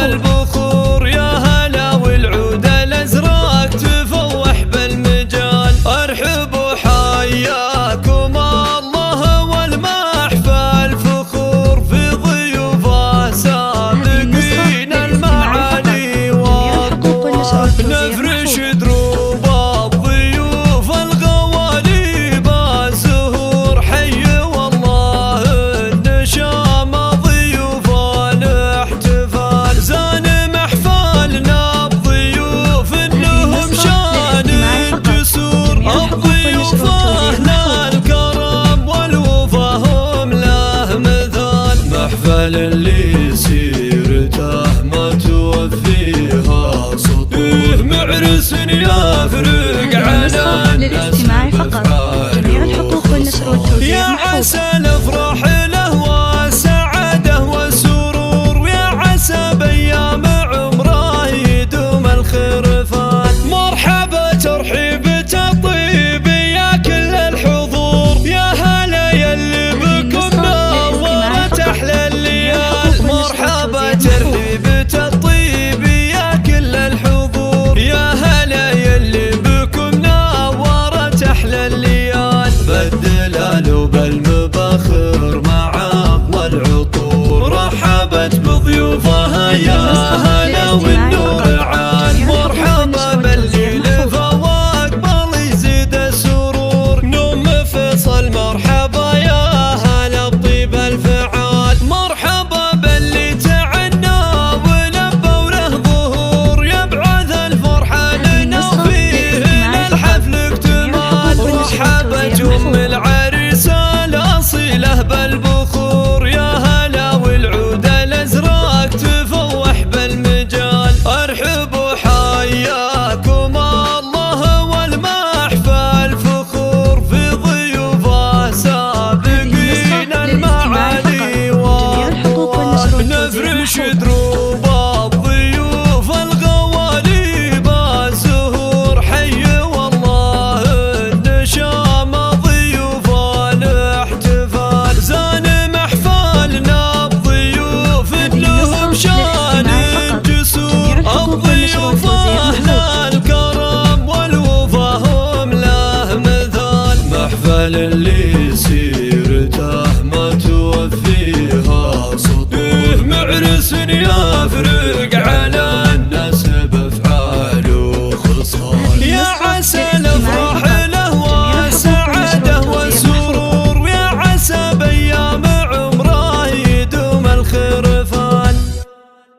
البخور يا هلا والعود الازرق تفوح بالمجال. ارحبوا حياكم الله والمحفل فخور في ضيوفه سابقين المعالي والطوال. نفرش دروب الضيوف الغواليب الزهور حي والله النشام ضيوف الاحتفال. زان محفلنا بضيوف انهم شان الجسور. الضيوف اهل الكرم والوفا هم له مثال. محفل اللي سيرته ما توفيها سطور. معرس يفرق على للاستماع فقط. جميع الحقوق والنشر والتوزيع يا عسى الافراح له والسعاده والسرور. ويا عسى بايام عمره يدوم الخرفان. مرحبا ترحيبة الطيب يا كل الحضور. يا هلا يلي بكم نورت احلى الليال. مرحبا ترحيبة الطيب يا كل الحضور. يا هلا يلي بكم نورت احلى الليال. بالدلال وبالمبخر مع اقوى العطور. رحبت بضيوفها يا هلا والنور عال. مرحبا بالليل فواق بل يزيد السرور. نوم فصل مرحبا يا هلا بطيب الفعال. مرحبا باللي تعنى ولبى وله ظهور. يبعث الفرحة لنا وفيه للحفل اكتمال. رحبت ام العريس الاصيله بالبخور.